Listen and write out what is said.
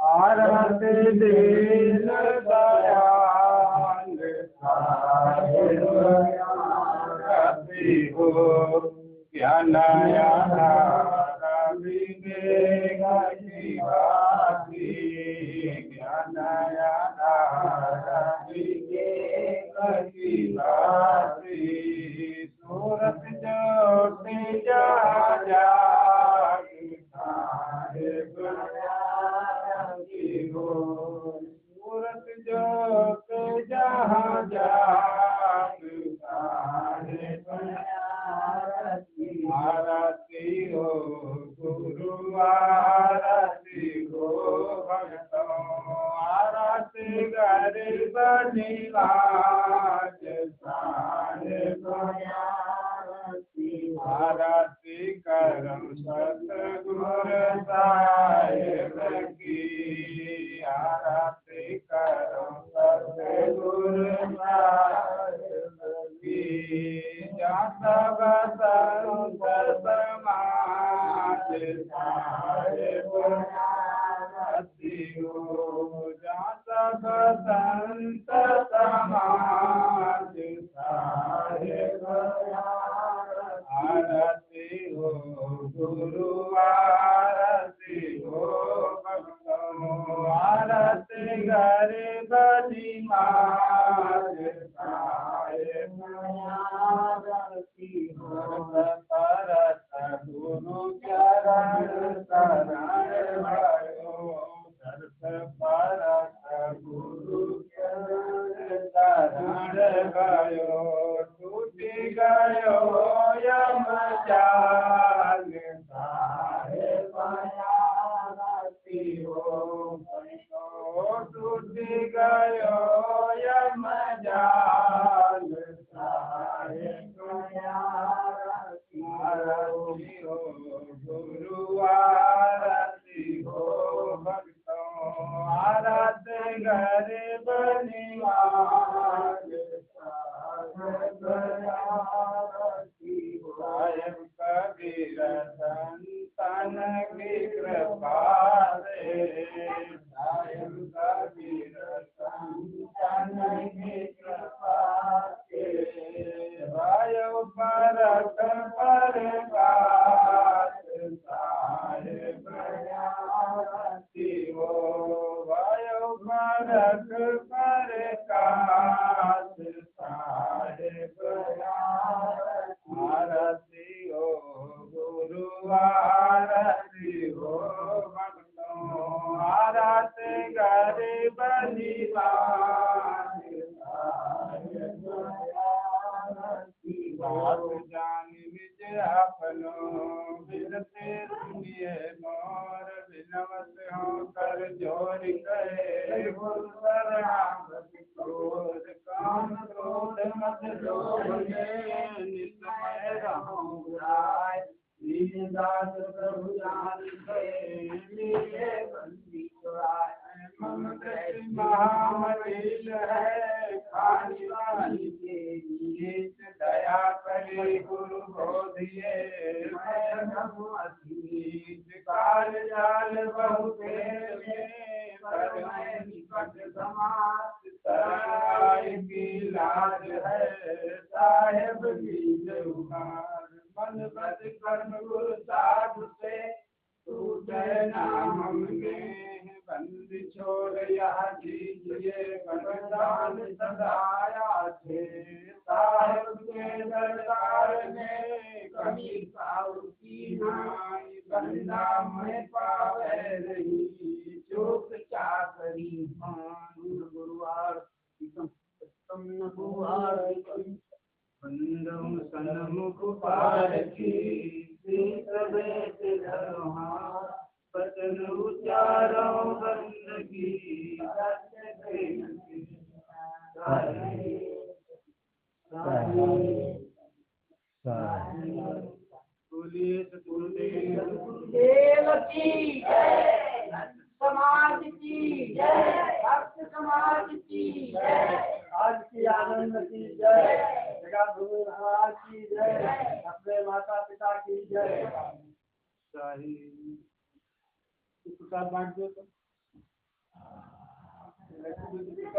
आरत दीन दयाल साहेब आरती हो ज्ञान रवि जीवासी ज्ञान रवि जीवासी सूरत ज्योति जा साहेब हो सूरत जोत जहाँ आरती हो गुरु आरती हो भक्तों आरती गरीब निवाज साहेब आरती करम सतगुरु साहेब की आरती करम सतगुरु साहेब की जाता बसंत समाज साहेब आरती हो जाता बसंत समाज साहेब आरती हो गुरु आरती हो भक्तों आरती गरीब निवाज साहेब आरती हो परत गुरु चरण शरण भयो सर्व परत गुरु चरण शरण भयो टूटी गयो यम जाल साहेब आरती हो टूटी गयो यम जाल साहेब आरती हो गुरु आरती हो भक्तों आरती गरीब निवाज साहेब कबीर संतन की कृपा से साहेब कबीर संतन की कृपा से वायु परक परवास साहेब आरती हो वायु परक परकाश साहेब आरती हो गुरु आरती हो भक्तों आरती गरीब निवाज साहेब बात जान विज अपनो बिनते सुनिए मोर बिनवत हो कर जोर करे गुरु शरणागति क्रोध काम क्रोध मत लोभ निसमय रहो राय दीनदास प्रभु जान गए बंदी चुराए ममकृति महामरील है खानी वाली के लिए दया करे गुरु बोधिए काल जाल बहुते निकट समाज सराय की लाज है साहेब की जरूर मन बद कर्म गुरु साधु से टूटे नाम हमने बंद छोड़ यह दीजिए बरदान सदाया थे साहेब के दरबार में कभी पावती नाई बंदा में पावे रही चूक चाकरी गुरुवार बंदम सन्मुख पार की शीत बेत धरोहा बचन उचारो बंदगी बोलिए गुरुदेव की जय समाज की जय भक्त समाज की जय आज की आनंद की जय जगत गुरु महाराज की जय अपने माता पिता की जय। प्रसाद बांट दो तो जय।